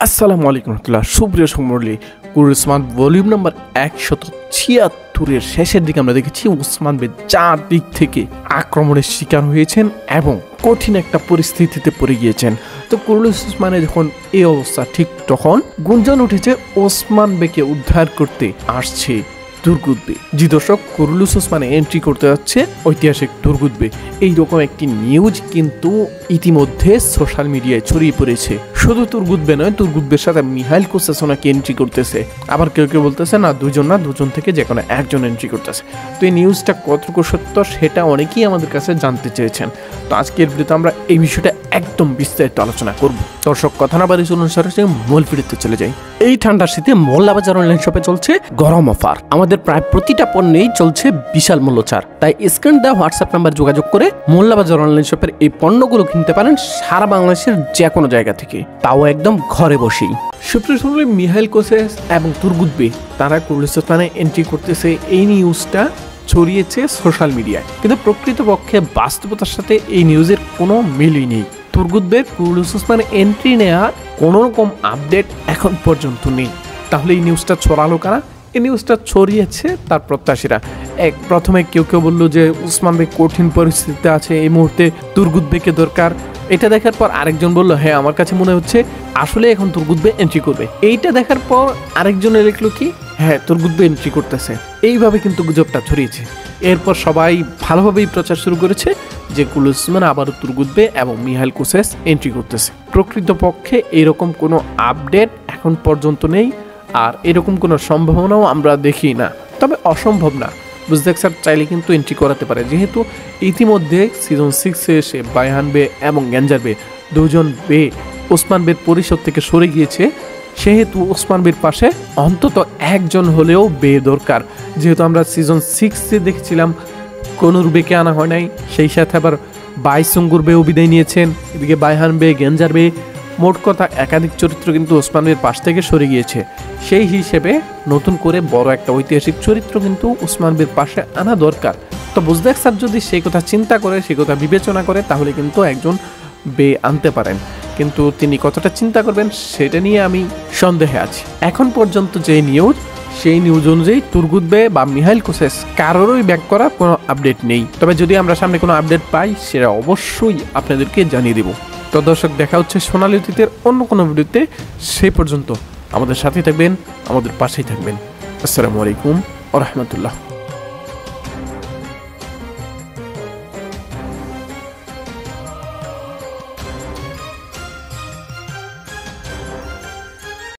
আসসালামু আলাইকুম রহমতুল্লাহ। সুপ্রিয় সমরলি, উসমান ভলিউম নাম্বার 176 শেষের দিকে আমরা দেখেছি উসমান বে চার দিক থেকে আক্রমণের শিকার হয়েছেন এবং কঠিন একটা পরিস্থিতিতে পড়ে গিয়েছেন। তো কুরুলুস উসমানের যখন এই অবস্থা, ঠিক তখন গুঞ্জন উঠেছে ওসমান বেকে উদ্ধার করতে আসছে তুর্গুত বে। জি দর্শক, কুরুলুস উসমানে এন্ট্রি করতে যাচ্ছে ঐতিহাসিক তুর্গুত বে। এইরকম একটি নিউজ কিন্তু ইতিমধ্যে সোশ্যাল মিডিয়ায় ছড়িয়ে পড়েছে। শুধু তুর্গুত বে নয়, তুর্গুত বের সাথে মিহাইল কোসেস নাকি এন্ট্রি করতেছে। আবার কেউ কেউ বলতেছে না, দুজন থেকে যে কোনো একজন এন্ট্রি করতেছে। তো এই নিউজটা কতটুকু সত্য সেটা অনেকেই আমাদের কাছে জানতে চেয়েছেন। তো আজকের ভিডিওতে আমরা এই বিষয়টা একদম বিস্তারিত আলোচনা করব। দর্শক, কথা না বাড়ি চলুন সরাসরি মূল ভিডিওতে চলে যাই। এই ঠান্ডার শীতে মোল্লা বাজার অনলাইন শপে চলছে গরম অফার। আমাদের প্রায় প্রতিটা পণ্যেই চলছে বিশাল মূল্য ছাড়। তাই স্ক্রিন দেওয়া হোয়াটসঅ্যাপ নাম্বার যোগাযোগ করে মোল্লা বাজার অনলাইন শপের এই পণ্যগুলো কিনতে পারেন সারা বাংলাদেশের যে কোনো জায়গা থেকে, তাও একদম ঘরে বসেই। সুপ্রিয় মিহাইল কোসেস এবং তুর্গুত বে তারা কুরুলুস উসমানে এন্ট্রি করতেছে, এই নিউজটা ছড়িয়েছে সোশ্যাল মিডিয়ায়। কিন্তু প্রকৃতপক্ষে বাস্তবতার সাথে এই নিউজের কোনো মিলই নেই। তুর্গুত বে কুরুলুস উসমানে এন্ট্রি নেওয়ার কোনো রকম আপডেট এখন পর্যন্ত নেই। তাহলে এই নিউজটা ছড়ালো কারা? এই নিউজটা ছড়িয়েছে তার প্রত্যাশীরা। প্রথমে কেউ বললো যে উসমান বে কঠিন পরিস্থিতিতে আছে, এই মুহূর্তে তুর্গুত বেকে দরকার। এটা দেখার পর আরেকজন বললো, হ্যাঁ আমার কাছে মনে হচ্ছে আসলে এখন তুর্গুত বে এন্ট্রি করবে। এইটা দেখার পর আরেকজন লিখলো কি, হ্যাঁ তুর্গুত বে এন্ট্রি করতেছে। এইভাবে কিন্তু গুজবটা ছড়িয়েছে। এরপর সবাই ভালোভাবেই প্রচার শুরু করেছে যে কুরুলুস উসমান আবারও তুর্গুত বে এবং মিহাইল কোসেস এন্ট্রি করতেছে। প্রকৃতপক্ষে এরকম কোনো আপডেট এখন পর্যন্ত নেই, আর এরকম কোনো সম্ভাবনাও আমরা দেখি না। তবে অসম্ভব না, বুঝতে স্যার চাইলে কিন্তু এন্ট্রি করাতে পারে। যেহেতু ইতিমধ্যে সিজন 6-এ এসে বাইহান বে এবং গ্যাঞ্জার বে দুজন বে ওসমান বের পরিষদ থেকে সরে গিয়েছে, সেহেতু ওসমান বের পাশে অন্তত একজন হলেও বে দরকার। যেহেতু আমরা সিজন 6-এ দেখছিলাম কোনুর বেকে আনা হয় নাই, সেই সাথে আবার বাইসুঙ্গুর বেও বিদায় নিয়েছেন, এদিকে বাইহান বে, গ্যাঞ্জার বে, মোট কথা একাধিক চরিত্র কিন্তু ওসমান বের পাশ থেকে সরে গিয়েছে। সেই হিসেবে নতুন করে বড় একটা ঐতিহাসিক চরিত্র কিন্তু ওসমান বের পাশে আনা দরকার। তো বুজদাক স্যার যদি সেই কথা চিন্তা করে, সেই কথা বিবেচনা করে, তাহলে কিন্তু একজন বে আনতে পারেন। কিন্তু তিনি কতটা চিন্তা করবেন সেটা নিয়ে আমি সন্দেহে আছি। এখন পর্যন্ত যে নিউজ, সেই নিউজ অনুযায়ী তুর্গুত বে বা মিহাইল কোসেস কারোরই ব্যাক করার কোনো আপডেট নেই। তবে যদি আমরা সামনে কোনো আপডেট পাই সেটা অবশ্যই আপনাদেরকে জানিয়ে দেব। তো দর্শক, দেখা হচ্ছে সোনালী অতীতের অন্য কোনো ভিডিওতে। সেই পর্যন্ত আমাদের সাথেই থাকবেন, আমাদের পাশেই থাকবেন। আসসালামু আলাইকুম ওয়া রাহমাতুল্লাহ।